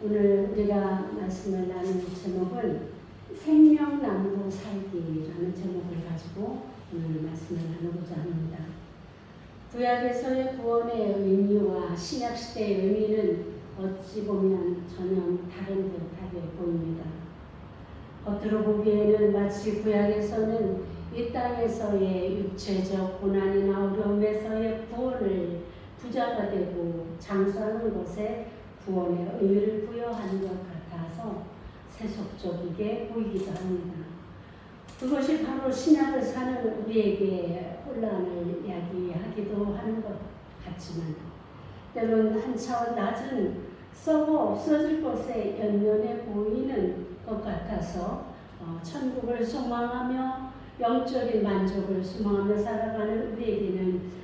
오늘 우리가 말씀을 나누는 제목은 생명나무로 살기라는 제목을 가지고 오늘 말씀을 나누고자 합니다. 구약에서의 구원의 의미와 신약시대의 의미는 어찌 보면 전혀 다른 듯하게 보입니다. 겉으로 보기에는 마치 구약에서는 이 땅에서의 육체적 고난이나 어려움에서의 구원을 부자가 되고 장수하는 것에 구원의 의미를 부여하는 것 같아서 세속적이게 보이기도 합니다. 그것이 바로 신약을 사는 우리에게 혼란을 야기하기도 하는 것 같지만 때로는 한 차원 낮은 썩어 없어질 것에 연연해 보이는 것 같아서 천국을 소망하며 영적인 만족을 소망하며 살아가는 우리에게는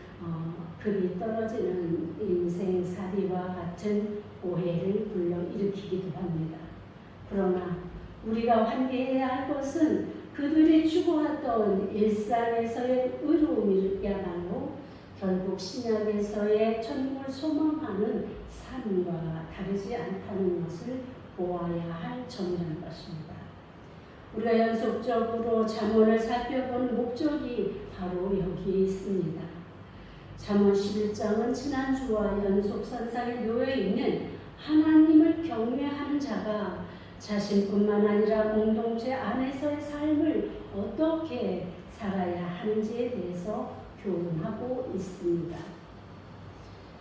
급이 떨어지는 인생살이와 같은 오해를 불러일으키기도 합니다. 그러나 우리가 환기해야 할 것은 그들이 추구하던 일상에서의 의로움이야말로 결국 신약에서의 천국을 소망하는 삶과 다르지 않다는 것을 보아야 할 점이라는 것입니다. 우리가 연속적으로 잠언을 살펴보는 목적이 바로 여기에 있습니다. 잠언 11장은 지난주와 연속선상에 놓여있는 하나님을 경외하는 자가 자신뿐만 아니라 공동체 안에서의 삶을 어떻게 살아야 하는지에 대해서 교훈하고 있습니다.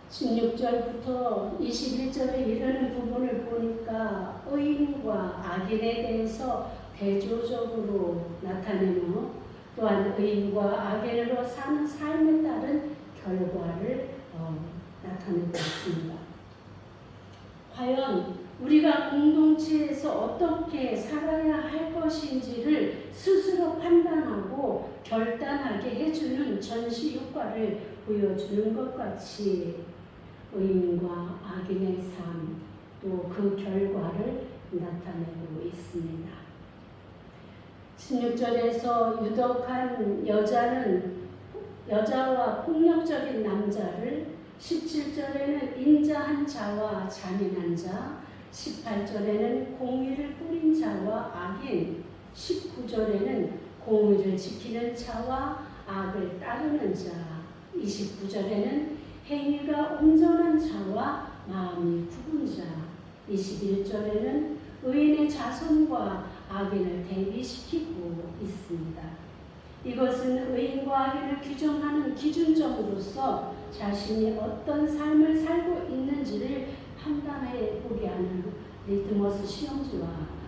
16절부터 21절에 이르는 부분을 보니까 의인과 악인에 대해서 대조적으로 나타내며 또한 의인과 악인으로 사는 삶에 따른 결과를 나타내고 있습니다. 과연 우리가 공동체에서 어떻게 살아야 할 것인지를 스스로 판단하고 결단하게 해주는 전시 효과를 보여주는 것 같이 의인과 악인의 삶, 또 그 결과를 나타내고 있습니다. 16절에서 유독한 여자와 폭력적인 남자를, 17절에는 인자한 자와 잔인한 자, 18절에는 공의를 꾸린 자와 악인, 19절에는 공의를 지키는 자와 악을 따르는 자, 29절에는 행위가 온전한 자와 마음이 굽은 자, 21절에는 의인의 자손과 악인을 대비시키고 있습니다. 이것은 의인과 악인을 규정하는 기준점으로서 자신이 어떤 삶을 살고 있는지를 판단해 보게 하는 리트머스 시험지와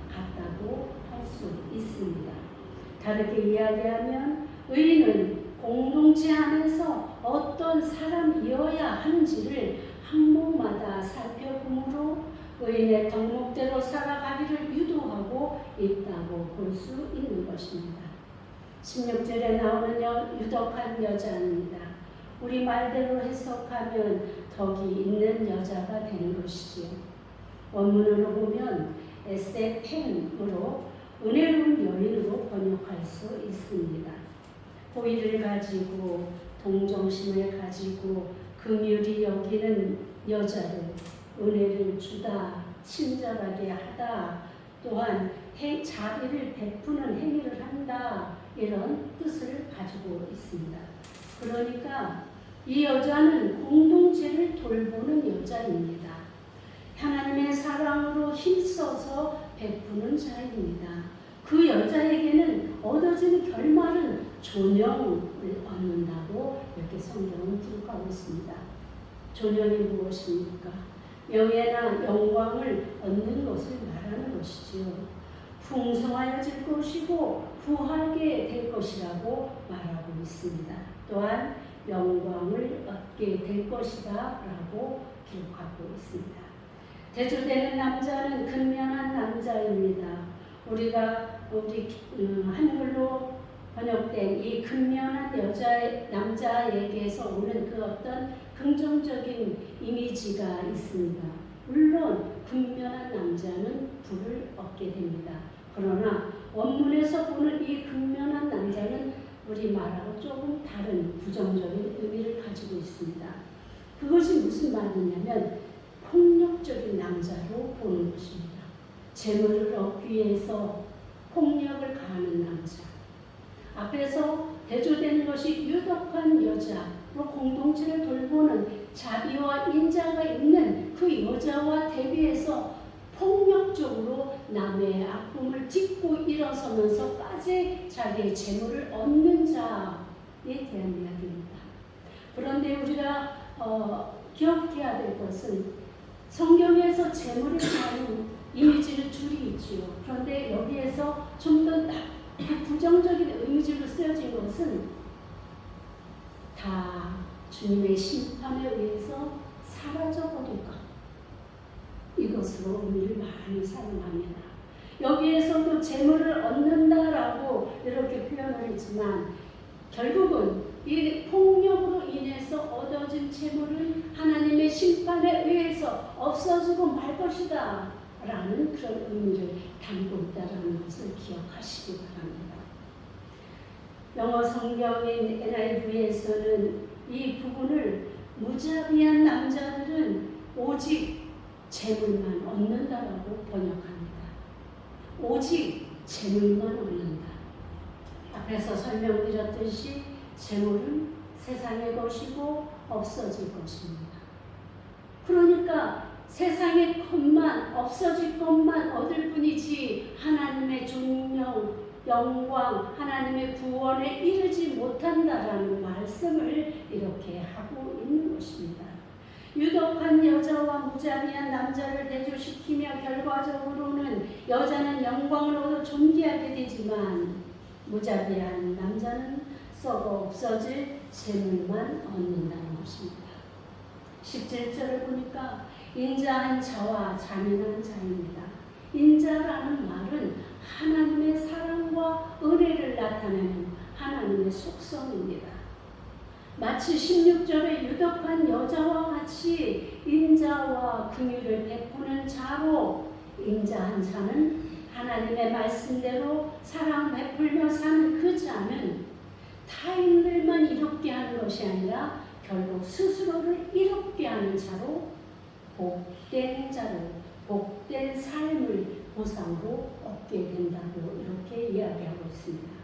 같다고 할 수 있습니다. 다르게 이야기하면 의인은 공동체 안에서 어떤 사람이어야 하는지를 항목마다 살펴보므로 의인의 덕목대로 살아가기를 유도하고 있다고 볼 수 있는 것입니다. 16절에 나오는 유독한 여자입니다. 우리 말대로 해석하면 덕이 있는 여자가 되는 것이지요. 원문으로 보면 에세펜으로 은혜로운 여인으로 번역할 수 있습니다. 호의를 가지고 동정심을 가지고 긍휼히 여기는 여자를 은혜를 주다, 친절하게 하다, 또한 자비를 베푸는 행위를 한다, 이런 뜻을 가지고 있습니다. 그러니까 이 여자는 공동체를 돌보는 여자입니다. 하나님의 사랑으로 힘써서 베푸는 자입니다. 그 여자에게는 얻어지는 결말은 존영을 얻는다고 이렇게 성경은 기록하고 있습니다. 존영이 무엇입니까? 명예나 영광을 얻는 것을 말하는 것이지요. 풍성하여질 것이고 부하게 될 것이라고 말하고 있습니다. 또한 영광을 얻게 될 것이다 라고 기록하고 있습니다. 대조되는 남자는 근면한 남자입니다. 우리 한글로 번역된 이 근면한 남자에게서 오는 그 어떤 긍정적인 이미지가 있습니다. 물론 근면한 남자는 부를 얻게 됩니다. 그러나 원문에서 보는 이 근면한 남자는 우리 말하고 조금 다른 부정적인 의미를 가지고 있습니다. 그것이 무슨 말이냐면 폭력 폭력적인 남자로 보는 것입니다. 재물을 얻기 위해서 폭력을 가하는 남자. 앞에서 대조되는 것이 유독한 여자로 공동체를 돌보는 자비와 인자가 있는 그 여자와 대비해서 폭력적으로 남의 아픔을 딛고 일어서면서까지 자기의 재물을 얻는 자에 대한 이야기입니다. 그런데 우리가 기억해야 될 것은 성경에서 재물에 대한 이미지는 둘이 있지요. 그런데 여기에서 좀 더 부정적인 이미지로 쓰여진 것은 다 주님의 심판에 의해서 사라져버릴 것. 이것으로 의미를 많이 사용합니다. 여기에서도 재물을 얻는다라고 이렇게 표현을 했지만 결국은 이 폭력으로 인해서 얻어진 재물은 하나님의 심판에 의해서 없어지고 말 것이다 라는 그런 의미를 담고 있다는 것을 기억하시기 바랍니다. 영어 성경인 NIV에서는 이 부분을 무자비한 남자들은 오직 재물만 얻는다라고 번역합니다. 오직 재물만 얻는다. 앞에서 설명드렸듯이 재물은 세상의 것이고 없어질 것입니다. 그러니까 세상의 것만 없어질 것만 얻을 뿐이지 하나님의 존경, 영광, 하나님의 구원에 이르지 못한다라는 말씀을 이렇게 하고 있는 것입니다. 유독한 여자와 무자비한 남자를 대조시키며 결과적으로는 여자는 영광을 얻어 존귀하게 되지만 무자비한 남자는 썩어 없어질 재물만 얻는다는 것입니다. 17절을 보니까 인자한 자와 잔인한 자입니다. 인자라는 말은 하나님의 사랑과 은혜를 나타내는 하나님의 속성입니다. 마치 16절의 유독한 여자와 같이 인자와 긍휼을 베푸는 자로 인자한 자는 하나님의 말씀대로 사랑 베풀며 사는 그 자는 타인들만 이롭게 하는 것이 아니라 결국 스스로를 이롭게 하는 자로 복된 자로 복된 삶을 보상으로 얻게 된다고 이렇게 이야기하고 있습니다.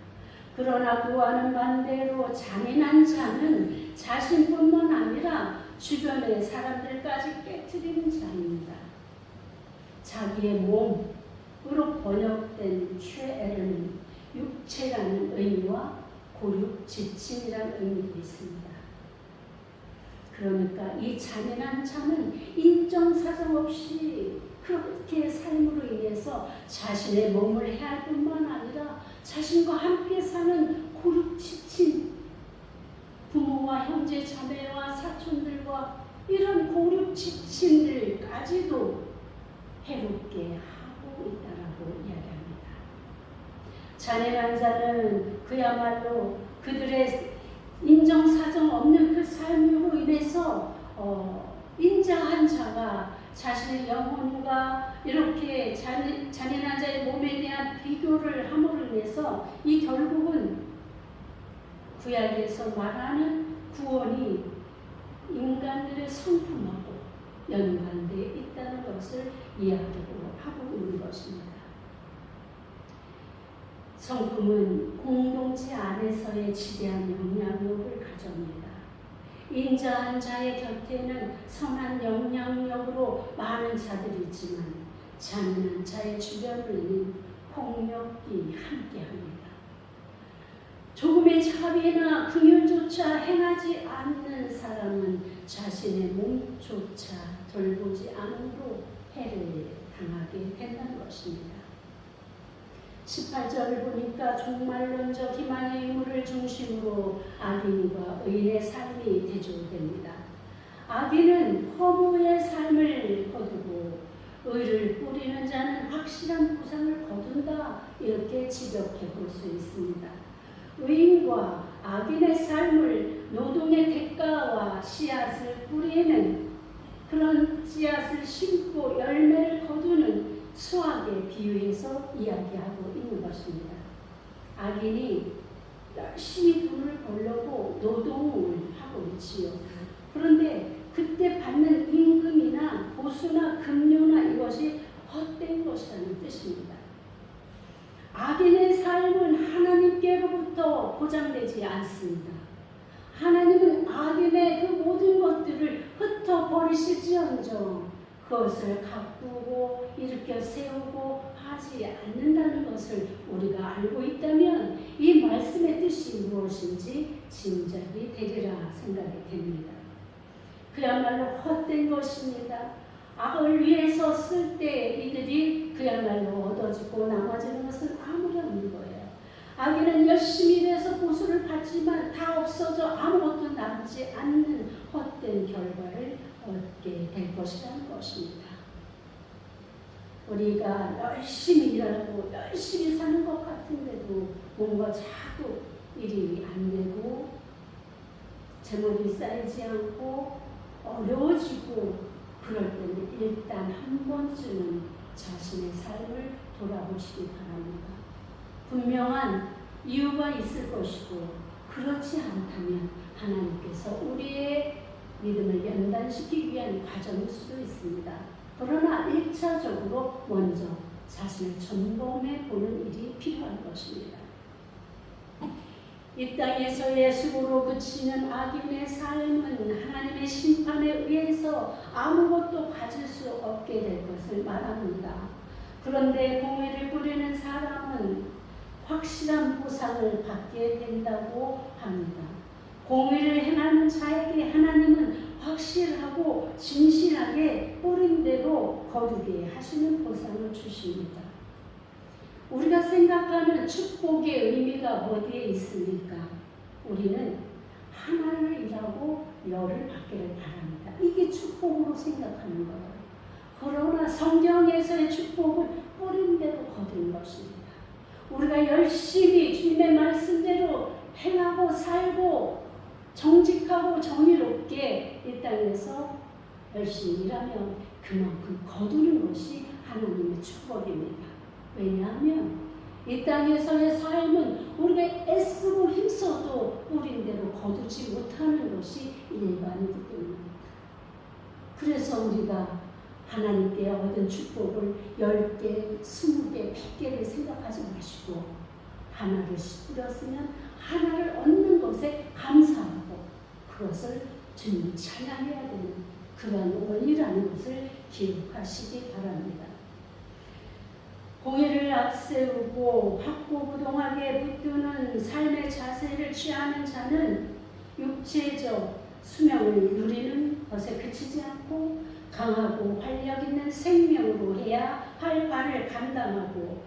그러나 그와는 반대로 잔인한 자는 자신뿐만 아니라 주변의 사람들까지 깨트리는 자입니다. 자기의 몸으로 번역된 쉐에르는 육체라는 의미와 고육, 지침이라는 의미도 있습니다. 그러니까 이 잔인한 자는 인정사정 없이 그렇게 삶으로 인해서 자신의 몸을 해할 뿐만 아니라 자신과 함께 사는 고륙지친 부모와 형제 자매와 사촌들과 이런 고륙지친들까지도 해롭게 하고 있다라고 이야기합니다. 잔인한 자는 그야말로 그들의 인정사정 없는 그 삶으로 인해서 인자한 자가 자신의 영혼과 이렇게 잔인한 자의 몸에 대한 비교를 함으로 인해서 이 결국은 구약에서 말하는 구원이 인간들의 성품하고 연관되어 있다는 것을 이야기하고 있는 것입니다. 성품은 공동체 안에서의 지대한 영향력을 가져옵니다. 인자한 자의 곁에는 선한 영향력으로 많은 자들이 있지만 잔인한 자의 주변에는 폭력이 함께합니다. 조금의 자비나 긍휼조차 행하지 않는 사람은 자신의 몸조차 돌보지 않음으로 해를 당하게 된다는 것입니다. 18절을 보니까 종말론적 희망의 유물을 중심으로 악인과 의인의 삶이 대조됩니다. 악인은 허무의 삶을 거두고 의를 뿌리는 자는 확실한 보상을 거둔다 이렇게 지적해 볼 수 있습니다. 의인과 악인의 삶을 노동의 대가와 씨앗을 뿌리는 그런 씨앗을 심고 열매를 거두는 수학에 비유해서 이야기하고 있는 것입니다. 악인이 열심히 돈을 벌려고 노동을 하고 있지요. 그런데 그때 받는 임금이나 보수나 금 않습니다. 하나님은 악인의 그 모든 것들을 흩어버리실지언정 그것을 가꾸고 일으켜 세우고 하지 않는다는 것을 우리가 알고 있다면 이 말씀의 뜻이 무엇인지 짐작이 되리라 생각이 됩니다. 그야말로 헛된 것입니다. 악을 위해서 쓸 때 이들이 그야말로 얻어지고 나머지는 것은 아무런 거예요. 악인은 열심히 일해서 보수를 받지만 다 없어져 아무것도 남지 않는 헛된 결과를 얻게 될 것이라는 것입니다. 우리가 열심히 일하고 열심히 사는 것 같은데도 뭔가 자꾸 일이 안 되고 재물이 쌓이지 않고 어려워지고 그럴 때는 일단 한 번쯤은 자신의 삶을 돌아보시기 바랍니다. 분명한 이유가 있을 것이고 그렇지 않다면 하나님께서 우리의 믿음을 연단시키기 위한 과정일 수도 있습니다. 그러나 1차적으로 먼저 자신을 점검해 보는 일이 필요한 것입니다. 이 땅에서의 수고로 그치는 악인의 삶은 하나님의 심판에 의해서 아무것도 가질 수 없게 될 것을 말합니다. 그런데 공의를 부리는 사람은 확실한 보상을 받게 된다고 합니다. 공의를 행하는 자에게 하나님은 확실하고 진실하게 뿌린 대로 거두게 하시는 보상을 주십니다. 우리가 생각하는 축복의 의미가 어디에 있습니까? 우리는 하나를 일하고 열을 받기를 바랍니다. 이게 축복으로 생각하는 거예요. 그러나 성경에서의 축복은 뿌린 대로 거두는 것입니다. 우리가 열심히 주님의 말씀대로 행하고 살고 정직하고 정의롭게 이 땅에서 열심히 일하면 그만큼 거두는 것이 하나님의 축복입니다. 왜냐하면 이 땅에서의 삶은 우리가 애쓰고 힘써도 뿌린 대로 거두지 못하는 것이 일반이기 때문입니다. 그래서 우리가 하나님께 얻은 축복을 10개, 20개, 100개를 생각하지 마시고 하나를 뿌렸으면 하나를 얻는 것에 감사하고 그것을 주님 찬양해야 되는 그런 원리라는 것을 기억하시기 바랍니다. 공의를 앞세우고 확고부동하게 붙드는 삶의 자세를 취하는 자는 육체적 수명을 누리는 것에 그치지 않고 강하고 활력 있는 생명으로 해야 할 바를 감당하고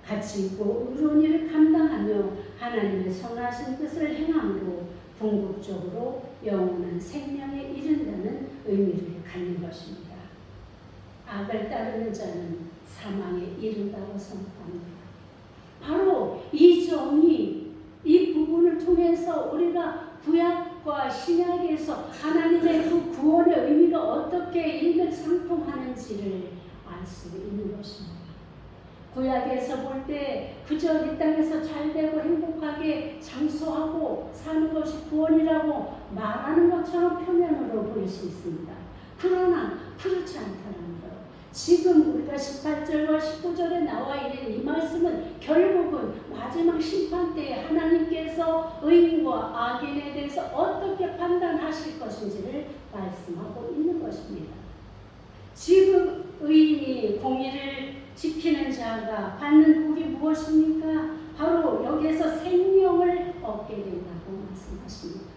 가치 있고 의로운 일을 감당하며 하나님의 선하신 뜻을 행함으로 궁극적으로 영원한 생명에 이른다는 의미를 갖는 것입니다. 악을 따르는 자는 사망에 이른다고 선포합니다. 바로 이 점이 이 부분을 통해서 우리가 구약과 신약에서 하나님의 그 구원의 의미가 어떻게 일맥상통하는지를 알 수 있는 것입니다. 구약에서 볼 때 그저 이 땅에서 잘되고 행복하게 장수하고 사는 것이 구원이라고 말하는 것처럼 표면으로 보일 수 있습니다. 그러나 그렇지 않다는 것. 지금 우리가 18절과 19절에 나와 있는 이 말씀은 결국은 마지막 심판 때에 하나님께서 의인과 악인에 대해서 어떻게 판단하실 것인지를 말씀하고 있는 것입니다. 지금 의인이 공의를 지키는 자가 받는 복이 무엇입니까? 바로 여기에서 생명을 얻게 된다고 말씀하십니다.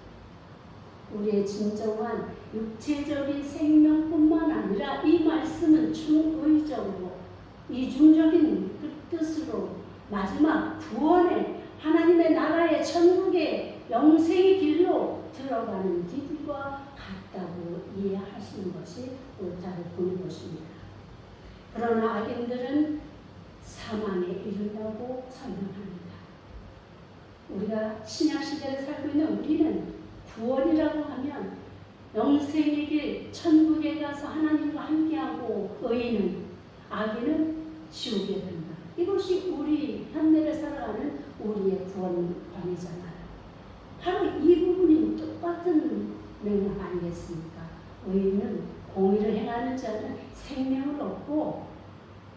우리의 진정한 육체적인 생명뿐만 아니라 이 말씀은 중의적으로 이중적인 그 뜻으로 마지막 구원의 하나님의 나라의 천국의 영생의 길로 들어가는 길과 같다고 이해하시는 것이 옳다고 보는 것입니다. 그러나 악인들은 사망에 이른다고 설명합니다. 우리가 신약시대를 살고 있는 우리는 구원이라고 하면 영생의 길, 천국에 가서 하나님과 함께하고 의인은, 악인은 지옥에 된다. 이것이 우리 현대를 살아가는 우리의 구원관이잖아요. 바로 이 부분이 똑같은 맥락 아니겠습니까? 의인은 공의를 행하는 자는 생명을 얻고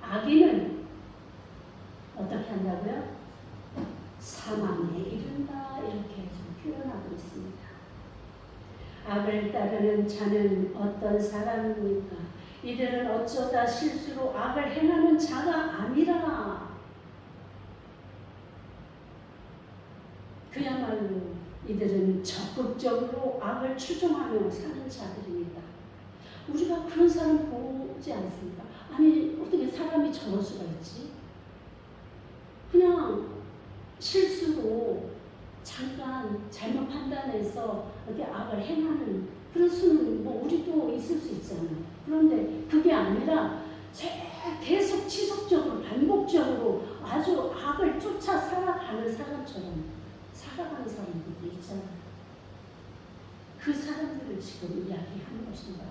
악인은 어떻게 한다고요? 사망에 이른다 이렇게 좀 표현하고 있습니다. 악을 따르는 자는 어떤 사람입니까? 이들은 어쩌다 실수로 악을 행하는 자가 아니라 그야말로 이들은 적극적으로 악을 추종하며 사는 자들입니다. 우리가 그런 사람 보지 않습니까? 아니 어떻게 사람이 저럴 수가 있지? 그냥 실수로 잠깐 잘못 판단해서 어디 악을 행하는 그런 수는 뭐 우리도 있을 수 있잖아요. 그런데 그게 아니라 계속 지속적으로 반복적으로 아주 악을 쫓아 살아가는 사람처럼 살아가는 사람들이 있잖아요. 그 사람들을 지금 이야기하는 것입니다.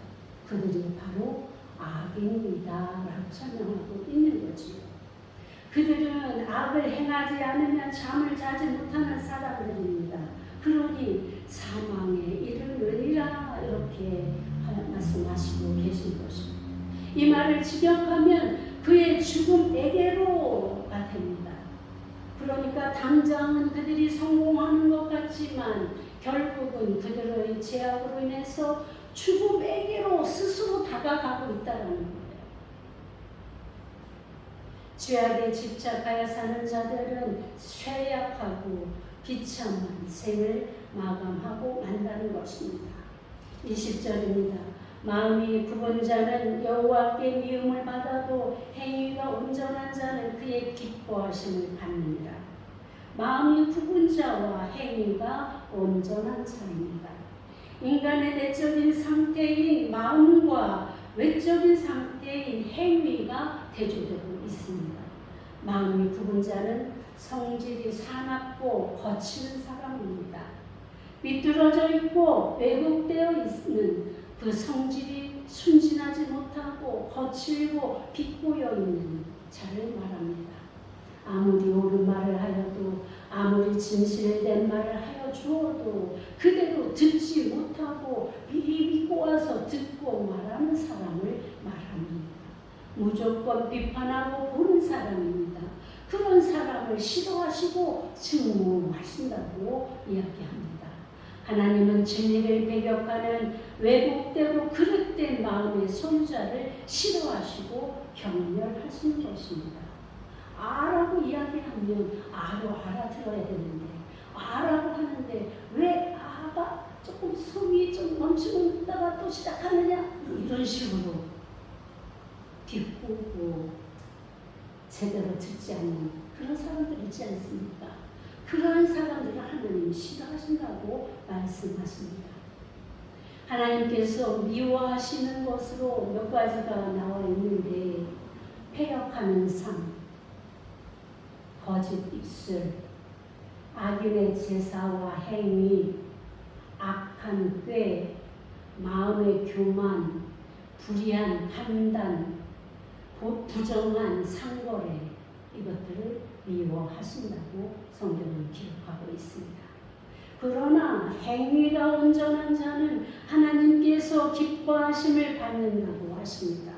그들이 바로 악인이다 라고 설명하고 있는 거지요. 그들은 악을 행하지 않으면 잠을 자지 못하는 사람들입니다. 그러니 사망에 이르느니라 이렇게 말씀하시고 계신 것입니다. 이 말을 직역하면 그의 죽음에게로가 됩니다. 그러니까 당장은 그들이 성공하는 것 같지만 결국은 그들의 죄악으로 인해서 죽음에게로 스스로 다가가고 있다는 거예요. 죄악에 집착하여 사는 자들은 쇠약하고 비참한 생을 마감하고 만다는 것입니다. 20절입니다. 마음이 굽은 자는 여호와께 미움을 받아도 행위가 온전한 자는 그의 기뻐하심을 받느니라. 마음이 굽은 자와 행위가 온전한 자입니다. 인간의 내적인 상태인 마음과 외적인 상태인 행위가 대조되고 있습니다. 마음이 굽은 자는 성질이 사납고 거칠은 사람입니다. 삐뚤어져 있고 왜곡되어 있는 그 성질이 순진하지 못하고 거칠고 비꼬여 있는 자를 말합니다. 아무리 옳은 말을 하여도 아무리 진실된 말을 하여 주어도 그대로 듣지 못하고 입이 꼬아서 듣고 말하는 사람을 말합니다. 무조건 비판하고 보는 사람입니다. 그런 사람을 싫어하시고 증오하신다고 이야기합니다. 하나님은 진리를 배격하는 왜곡되고 그릇된 마음의 소유자를 싫어하시고 경멸하시는 것입니다. 아라고 이야기하면 아로 알아들어야 되는데 아라고 하는데 왜 아가 조금 속이 좀 멈추고 있다가 또 시작하느냐 이런 식으로 비꼬고 제대로 듣지 않는 그런 사람들 있지 않습니까? 그러한 사람들을 하나님이 싫어하신다고 말씀하십니다. 하나님께서 미워하시는 것으로 몇 가지가 나와 있는데 패역하는 삶, 거짓 입술, 악인의 제사와 행위, 악한 꾀, 마음의 교만, 불의한 판단, 부정한 상거래 이것들을 미워하신다고 성경은 기록하고 있습니다. 그러나 행위가 온전한 자는 하나님께서 기뻐하심을 받는다고 하십니다.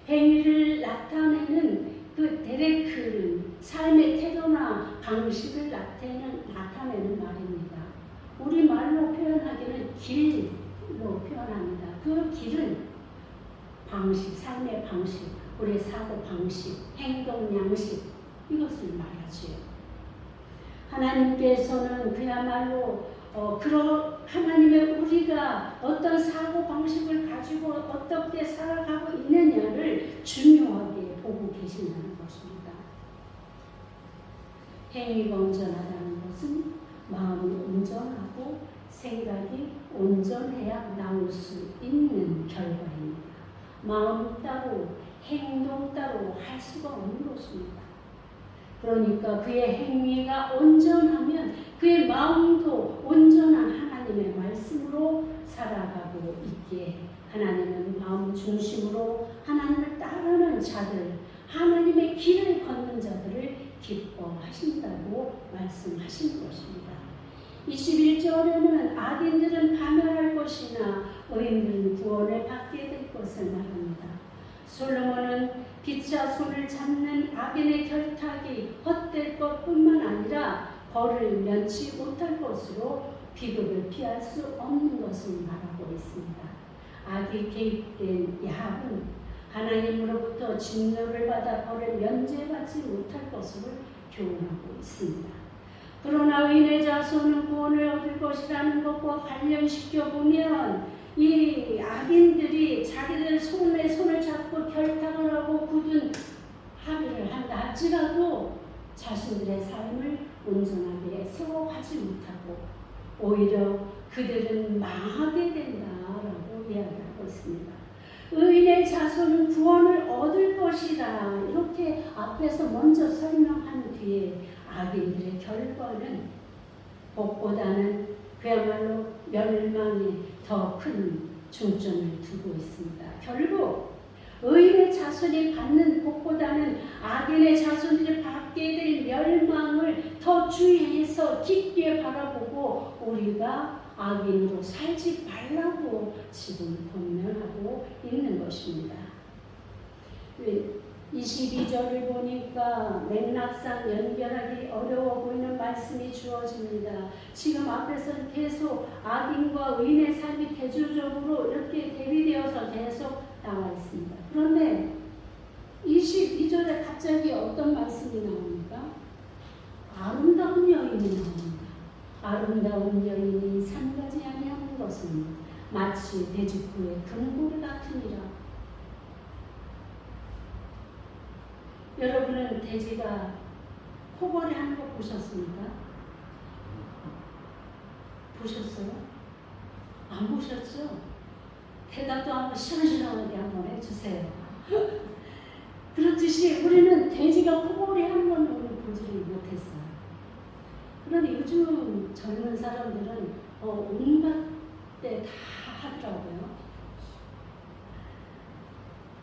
행위를 나타내는 그 데레크는 삶의 태도나 방식을 나타내는 말입니다. 우리말로 표현하기는 길로 표현합니다. 그 길은 방식, 삶의 방식, 우리의 사고 방식, 행동 양식 이것을 말하지요. 하나님께서는 그야말로 하나님의 우리가 어떤 사고 방식을 가지고 어떻게 살아가고 있느냐를 중요하게 보고 계신다는 것입니다. 행위가 온전하다는 것은 마음이 온전하고 생각이 온전해야 나올 수 있는 결과입니다. 마음 따로 행동 따로 할 수가 없는 것입니다. 그러니까 그의 행위가 온전하면 그의 마음도 온전한 하나님의 말씀으로 살아가고 있기에 하나님은 마음 중심으로 하나님을 따르는 자들, 하나님의 길을 걷는 자들을 기뻐하신다고 말씀하신 것입니다. 21절에는 악인들은 파멸할 것이나 의인들은 구원을 받게 될 것을 말합니다. 솔로몬은 빛과 손을 잡는 악인의 결탁이 헛될 것뿐만 아니라 벌을 면치 못할 것으로 비극을 피할 수 없는 것을 말하고 있습니다. 악이 개입된 야합은 하나님으로부터 진노를 받아 벌을 면제받지 못할 것을 교훈하고 있습니다. 그러나 의인의 자손은 구원을 얻을 것이라는 것과 관련시켜 보면 이 악인들이 자기들 손에 손을 잡고 결탁을 하고 굳은 합의를 한다 할지라도 자신들의 삶을 온전하게 세워가지 못하고 오히려 그들은 망하게 된다라고 이야기하고 있습니다. 의인의 자손은 구원을 얻을 것이다. 이렇게 앞에서 먼저 설명한 뒤에 악인들의 결과는 복보다는 그야말로 멸망에 더 큰 중점을 두고 있습니다. 결국 의인의 자손이 받는 복보다는 악인의 자손이 받게 될 멸망을 더 주의해서 깊게 바라보고 우리가 악인으로 살지 말라고 지금 권면하고 있는 것입니다. 22절을 보니까 맥락상 연결하기 어려워 보이는 말씀이 주어집니다. 지금 앞에서는 계속 악인과 의인의 삶이 대조적으로 이렇게 대비되어서 계속 나와 있습니다. 그런데 22절에 갑자기 어떤 말씀이 나옵니까? 아름다운 여인이 나옵니다. 아름다운 여인이 산가지 아니하는 것은 마치 돼지코의 금고리 같으니라. 여러분은 돼지가 코걸이 하는 거 보셨습니까? 보셨어요? 안 보셨죠? 대답도 한번 시원시원하게 한번 해주세요. 그렇듯이 우리는 돼지가 코걸이 하는 건 우리는 보지를 못했어요. 그런데 요즘 젊은 사람들은 온갖 때 다 하더라고요.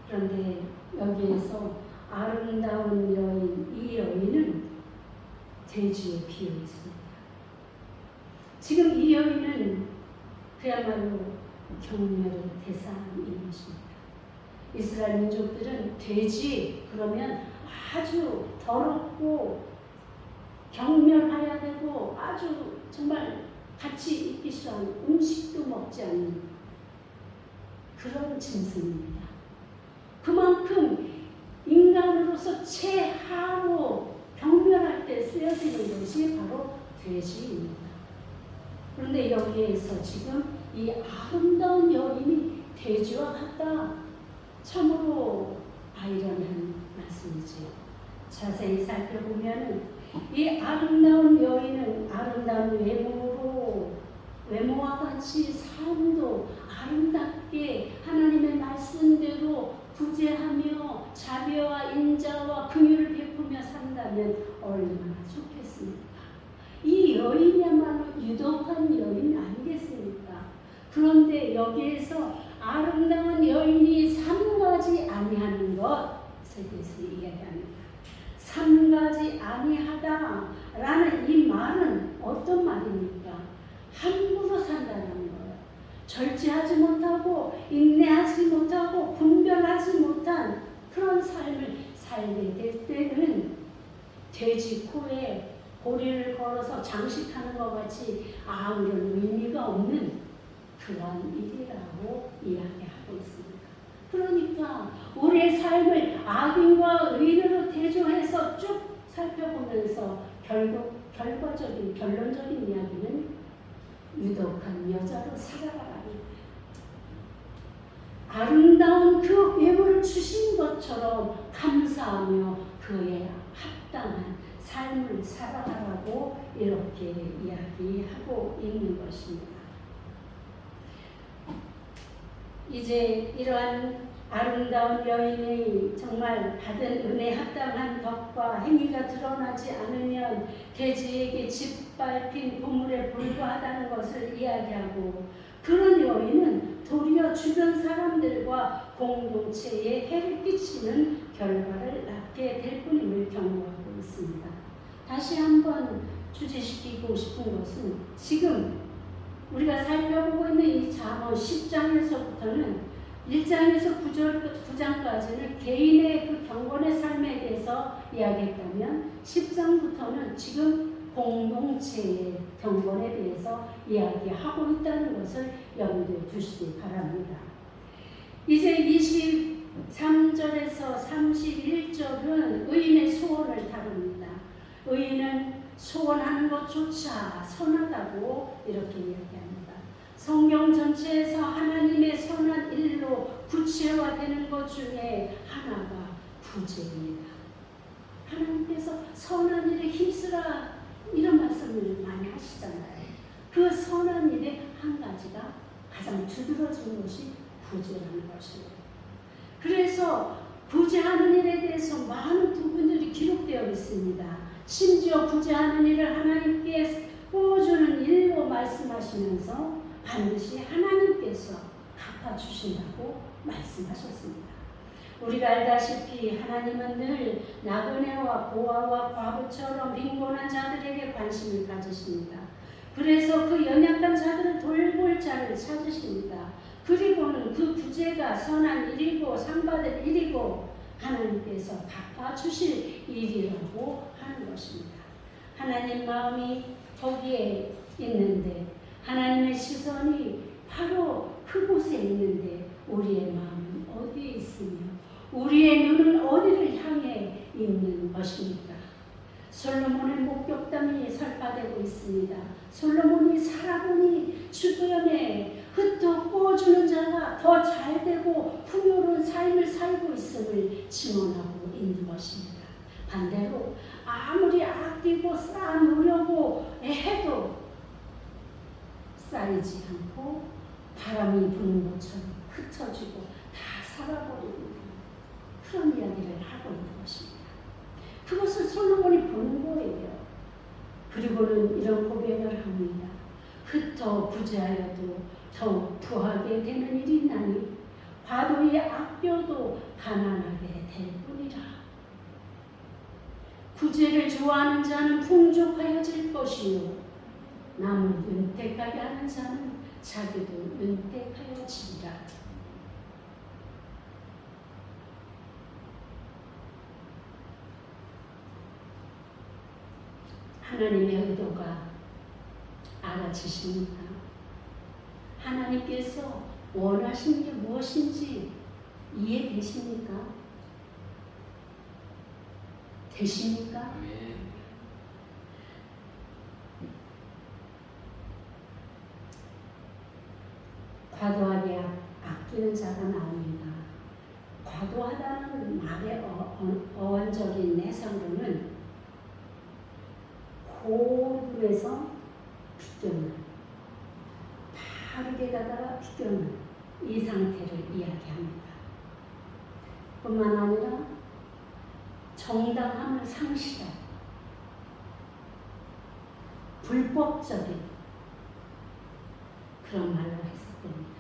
그런데 여기에서 아름다운 여인, 이 여인은 돼지에 비어 있습니다. 지금 이 여인은 그야말로 경멸의 대상인 것입니다. 이스라엘 민족들은 돼지 그러면 아주 더럽고 경멸해야 되고 아주 정말 같이 있기 싫어하는 음식도 먹지 않는 그런 짐승입니다. 그만큼 인간으로서 최하로 경멸할 때 쓰여지는 것이 바로 돼지입니다. 그런데 여기에서 지금 이 아름다운 여인이 돼지와 같다. 참으로 아이러니한 말씀이지요. 자세히 살펴보면 이 아름다운 여인은 아름다운 외모와 같이 삶도 아름답게 하나님의 말씀대로 구제하며 자비와 인자와 긍휼을 베푸며 산다면 얼마나 좋겠습니까? 이 여인이야말로 유독한 여인 아니겠습니까? 그런데 여기에서 아름다운 여인이 삼가지 아니하는 것에 대해서 이야기합니다. 삼가지 아니하다라는 이 말은 어떤 말입니까? 함부로 산다는 거예요. 절제하지 못하고 인내하지 못하고 분별하지 못한 그런 삶을 살게 될 때는 돼지 코에 고리를 걸어서 장식하는 것 같이 아무런 의미가 없는 그러한 일이라고 이야기하고 있습니다. 그러니까 우리의 삶을 악인과 의인으로 대조해서 쭉 살펴보면서 결국 결과적인 결론적인 이야기는 유독한 여자로 살아가라는 거예요. 아름다운 그 외모를 주신 것처럼 감사하며 그에 합당한 삶을 살아가라고 이렇게 이야기하고 있는 것입니다. 이제 이러한 아름다운 여인이 정말 받은 은혜에 합당한 덕과 행위가 드러나지 않으면 돼지에게 짓밟힌 보물에 불과하다는 것을 이야기하고, 그런 여인은 도리어 주변 사람들과 공동체에 해를 끼치는 결과를 낳게 될 뿐임을 경고하고 있습니다. 다시 한번 주제시키고 싶은 것은 지금 우리가 살펴보고 있는 이 잠언 10장에서부터는 1장에서 9장까지는 개인의 그 경건의 삶에 대해서 이야기했다면 10장부터는 지금 공동체의 경건에 대해서 이야기하고 있다는 것을 염두에 두시기 바랍니다. 이제 23절에서 31절은 의인의 소원을 다룹니다. 의인은 소원하는 것조차 선하다고 이렇게 이야기합니다. 성경 전체에서 하나님의 선한 일로 구체화되는 것 중에 하나가 구제입니다. 하나님께서 선한 일에 힘쓰라 이런 말씀을 많이 하시잖아요. 그 선한 일의 한 가지가 가장 두드러진 것이 구제라는 것이에요. 그래서 구제하는 일에 대해서 많은 부분들이 기록되어 있습니다. 심지어 구제하는 일을 하나님께 보여주는 일로 말씀하시면서 반드시 하나님께서 갚아주신다고 말씀하셨습니다. 우리가 알다시피 하나님은 늘 나그네와 고아와 과부처럼 빈곤한 자들에게 관심을 가지십니다. 그래서 그 연약한 자들을 돌볼 자를 찾으십니다. 그리고는 그 구제가 선한 일이고 상받을 일이고 하나님께서 갚아주실 일이라고 하는 것입니다. 하나님 마음이 거기에 있는데 하나님의 시선이 바로 그곳에 있는데 우리의 마음은 어디에 있으며 우리의 눈은 어디를 향해 있는 것입니까? 솔로몬의 목격담이 설파되고 있습니다. 솔로몬이 살아보니 주변에 흩어 구워주는 자가 더 잘되고 풍요로운 삶을 살고 있음을 증언하고 있는 것입니다. 반대로 아무리 아끼고 쌓아놓으려고 해도 쌓이지 않고 바람이 부는 것처럼 흩어지고 다 살아버리는 그런 이야기를 하고 있는 것입니다. 그것을 솔로몬이 보는 거예요. 그리고는 이런 고백을 합니다. 흩어 부자여도 더욱 부하게 되는 일이 있나니 과도히 아껴도 가난하게 될 뿐이라. 구제를 좋아하는 자는 풍족하여질 것이요 남을 윤택하게 하는 자는 자기도 윤택하여지리라. 하나님의 의도가 알아지십니까? 하나님께서 원하시는 게 무엇인지 이해되십니까? 되십니까? 과도하게 아끼는 자가 나옵니다. 과도하다는 말의 어원적인 내상으로는 고름에서 비껴는, 바르게 가다가 비껴는 이 상태를 이야기합니다. 뿐만 아니라 정당함을 상실한 불법적인 그런 말로 해석됩니다.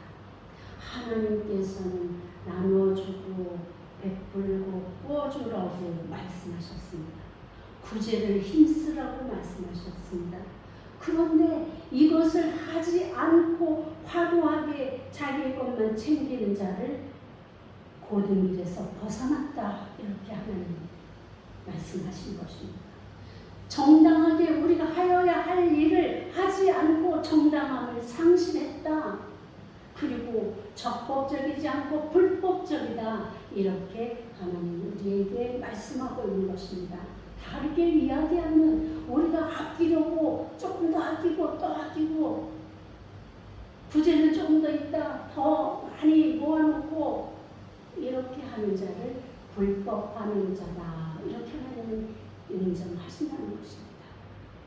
하나님께서는 나눠주고 베풀고 꿔주라고 말씀하셨습니다. 구제를 힘쓰라고 말씀하셨습니다. 그런데 이것을 하지 않고 과도하게 자기의 것만 챙기는 자를 고든 길에서 벗어났다 이렇게 하나님이 말씀하신 것입니다. 정당하게 우리가 하여야 할 일을 하지 않고 정당함을 상실했다. 그리고 적법적이지 않고 불법적이다. 이렇게 하나님은 우리에게 말씀하고 있는 것입니다. 다르게 이야기하면 우리가 아끼려고 조금 더 아끼고 또 아끼고 구제는 조금 더 있다. 더 많이 모아놓고 이렇게 하는 자를 불법하는 자다. 이렇게 하나님은 인정하신다는 것입니다.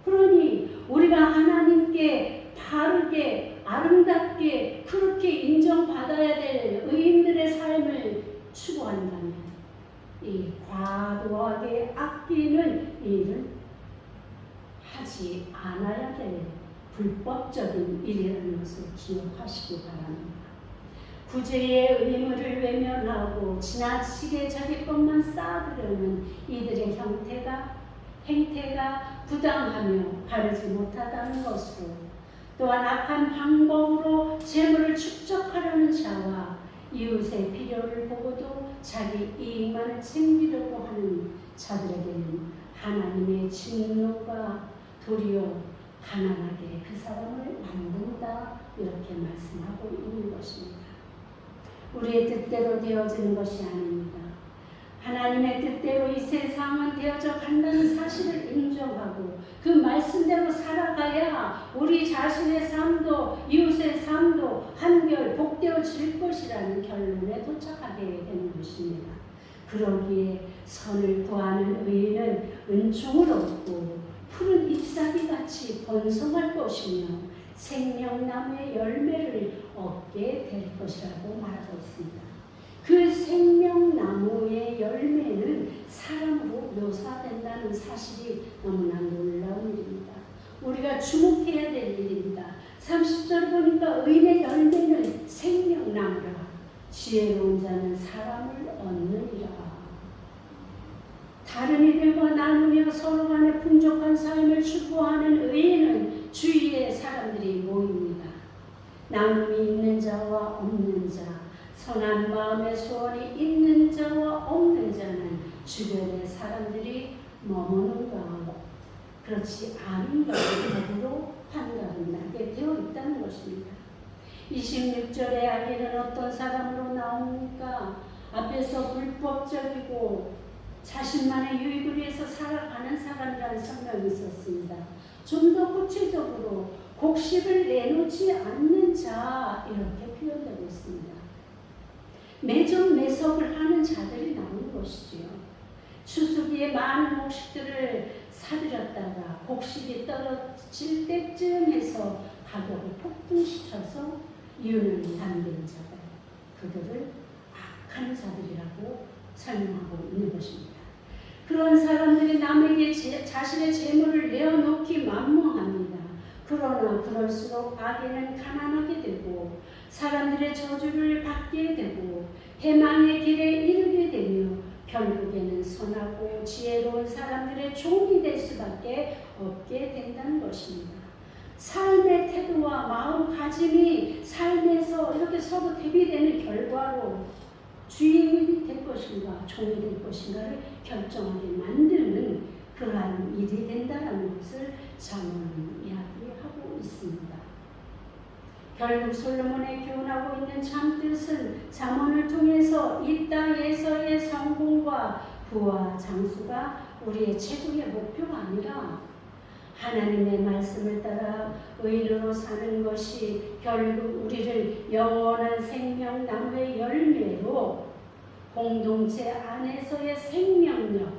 그러니 우리가 하나님께 바르게 아름답게 그렇게 인정받아야 될 의인들의 삶을 추구한다면 이 과도하게 아끼는 일은 하지 않아야 될 불법적인 일이라는 것을 기억하시기 바랍니다. 구제의 의무를 외면하고 지나치게 자기 것만 쌓으려는 이들의 행태가 부당하며 바르지 못하다는 것으로, 또한 악한 방법으로 재물을 축적하려는 자와 이웃의 필요를 보고도 자기 이익만을 챙기려고 하는 자들에게는 하나님의 진노가 도리어 가난하게 그 사람을 만든다 이렇게 말씀하고 있는 것입니다. 우리의 뜻대로 되어지는 것이 아닙니다. 하나님의 뜻대로 이 세상은 되어져 간다는 사실을 인정하고 그 말씀대로 살아가야 우리 자신의 삶도 이웃의 삶도 한결 복되어질 것이라는 결론에 도착하게 되는 것입니다. 그러기에 선을 구하는 의인은 은총을 얻고 푸른 잎사귀같이 번성할 것이며 생명나무의 열매를 얻게 될 것이라고 말하고 있습니다. 그 생명나무의 열매는 사람으로 묘사된다는 사실이 너무나 놀라운 일입니다. 우리가 주목해야 될 일입니다. 30절 보니까 의인의 열매는 생명나무라 지혜로운 자는 사람을 얻느니라. 다른 이들과 나누며 서로 간에 풍족한 삶을 추구하는 의인은 주위에 사람들이 모입니다. 나눔이 있는 자와 없는 자, 선한 마음의 소원이 있는 자와 없는 자는 주변에 사람들이 머무는가 그렇지 않은가 더불어 판단을 나게 되어 있다는 것입니다. 26절의 악인은 어떤 사람으로 나옵니까? 앞에서 불법적이고 자신만의 유익을 위해서 살아가는 사람이라는 설명이 있었습니다. 좀 더 구체적으로 곡식을 내놓지 않는 자 이렇게 표현되고 있습니다. 매정매석을 하는 자들이 나오는 것이지요. 추수기에 많은 곡식들을 사들였다가 곡식이 떨어질 때쯤 해서 가격을 폭등시켜서 이유는 담긴 자들, 그들을 악한 자들이라고 설명하고 있는 것입니다. 그런 사람들이 남에게 자신의 재물을 내어놓기 만무합니다. 그러나 그럴수록 악인은 가난하게 되고 사람들의 저주를 받게 되고 해망의 길에 이르게 되며 결국에는 선하고 지혜로운 사람들의 종이 될 수밖에 없게 된다는 것입니다. 삶의 태도와 마음가짐이 삶에서 이렇게 서로 대비되는 결과로 주인이 될 것인가 종이 될 것인가를 결정하게 만드는 그러한 일이 된다는 것을 잠언은 이야기하고 있습니다. 결국 솔로몬의 교훈하고 있는 참뜻은 잠언을 통해서 이 땅에서의 성공과 부와 장수가 우리의 최종의 목표가 아니라 하나님의 말씀을 따라 의인으로 사는 것이 결국 우리를 영원한 생명나무의 열매로 공동체 안에서의 생명력,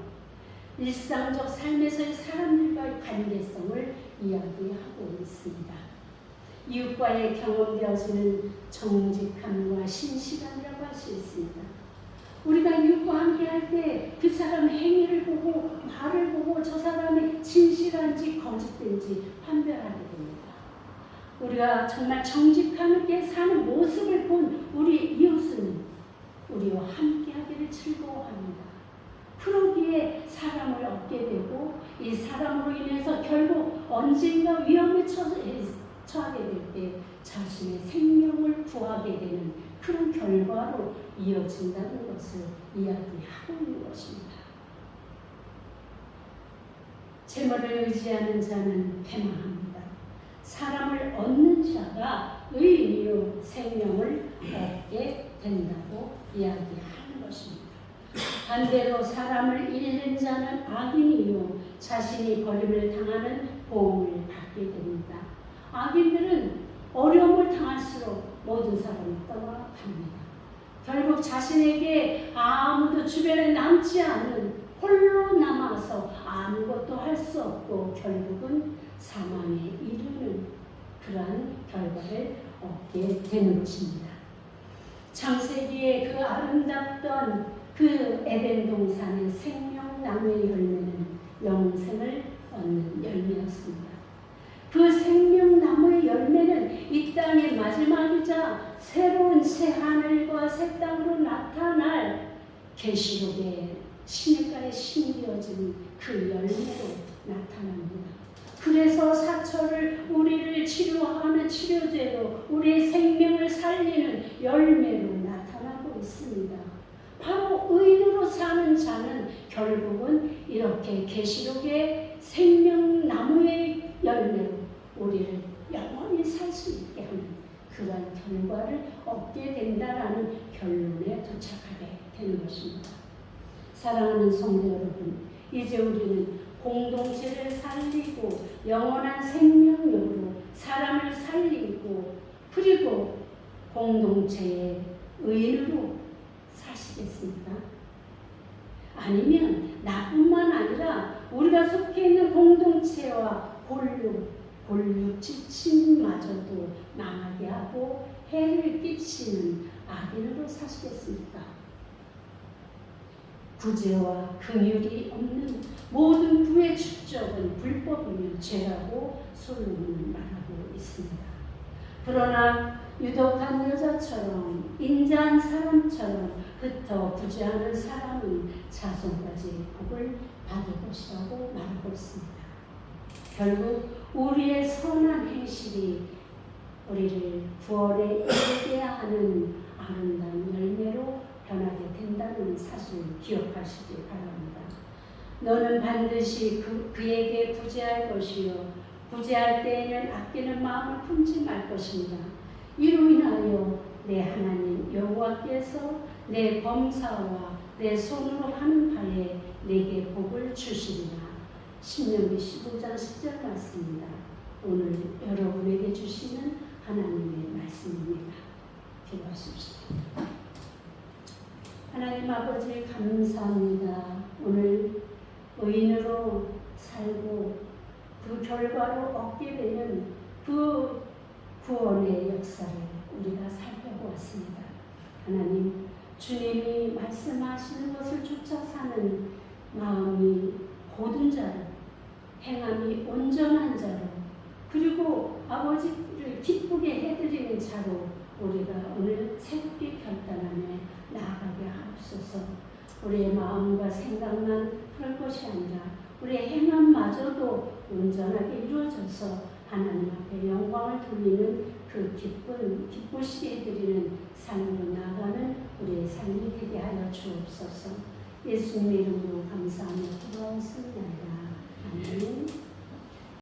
일상적 삶에서의 사람들과의 관계성을 이야기하고 있습니다. 이웃과의 경험되어지는 정직함과 신실함이라고 할 수 있습니다. 우리가 이웃과 함께 할 때 그 사람 행위를 보고 말을 보고 저 사람이 진실한지 거짓된지 판별하게 됩니다. 우리가 정말 정직하게 사는 모습을 본 우리 이웃은 우리와 함께 하기를 즐거워합니다. 그러기에 사람을 얻게 되고 이 사람으로 인해서 결국 언젠가 위험에 처하게 될 때 자신의 생명을 구하게 되는 그런 결과로 이어진다는 것을 이야기하고 있는 것입니다. 재물을 의지하는 자는 패망합니다. 사람을 얻는 자가 의인이요 생명을 얻게 된다고 이야기하는 것입니다. 반대로 사람을 잃는 자는 악인이요 자신이 버림을 당하는 보응을 받게 됩니다. 악인들은 어려움을 당할수록 모든 사람이 떠나갑니다. 결국 자신에게 아무도 주변에 남지 않는 홀로 남아서 아무것도 할 수 없고 결국은 사망에 이르는 그러한 결과를 얻게 되는 것입니다. 창세기에 그 아름답던 그 에덴 동산의 생명나무의 열매는 영생을 얻는 열매였습니다. 그 생명나무의 열매는 이 땅의 마지막이자 새로운 새 하늘과 새 땅으로 나타날 계시록의 시냇가에 심겨진 그 열매로 나타납니다. 그래서 사철을 우리를 치료하는 치료제로 우리의 생명을 살리는 열매로 나타나고 있습니다. 바로 의인으로 사는 자는 결국은 이렇게 계시록의 생명나무의 열매로 우리를 영원히 살 수 있게 하는 그런 결과를 얻게 된다라는 결론에 도착하게 되는 것입니다. 사랑하는 성도 여러분, 이제 우리는 공동체를 살리고 영원한 생명력으로 사람을 살리고 그리고 공동체의 의인으로 사시겠습니까? 아니면 나뿐만 아니라 우리가 속해 있는 공동체와 골육 지침마저도 망하게 하고 해를 끼치는 악인으로 사시겠습니까? 구제와 긍휼이 없는 모든 부의 축적은 불법이며 죄라고 솔로몬은 말하고 있습니다. 그러나 유독한 여자처럼 인자한 사람처럼 흩어 부재하는 사람은 자손까지 복을 받을 것이라고 말하고 있습니다. 결국 우리의 선한 행실이 우리를 구원에 이르게 하는 아름다운 열매로 변하게 된다는 사실을 기억하시기 바랍니다. 너는 반드시 그에게 구제할 것이요 구제할 때에는 아끼는 마음을 품지 말 것입니다. 이로 인하여 내 하나님 여호와께서 내 범사와 내 손으로 하는 바에 내게 복을 주시리라. 신명기 15장 10절 말씀입니다. 오늘 여러분에게 주시는 하나님의 말씀입니다. 기도하십시오. 하나님 아버지 감사합니다. 오늘 의인으로 살고 그 결과로 얻게 되는 그 구원의 역사를 우리가 살펴보았습니다. 하나님, 주님이 말씀하시는 것을 쫓아 사는 마음이 고든 자로, 행함이 온전한 자로, 그리고 아버지를 기쁘게 해드리는 자로 우리가 오늘 새롭게 결단하며 나아가게 하옵소서. 우리의 마음과 생각만 그럴 것이 아니라 우리의 행함마저도 온전하게 이루어져서 하나님 앞에 영광을 돌리는 그 기쁘시게 해드리는 삶으로 나아가는 우리의 삶이 되게 하여 주옵소서. 예수님의 이름으로 감사하며 기도하옵습니다. 아멘.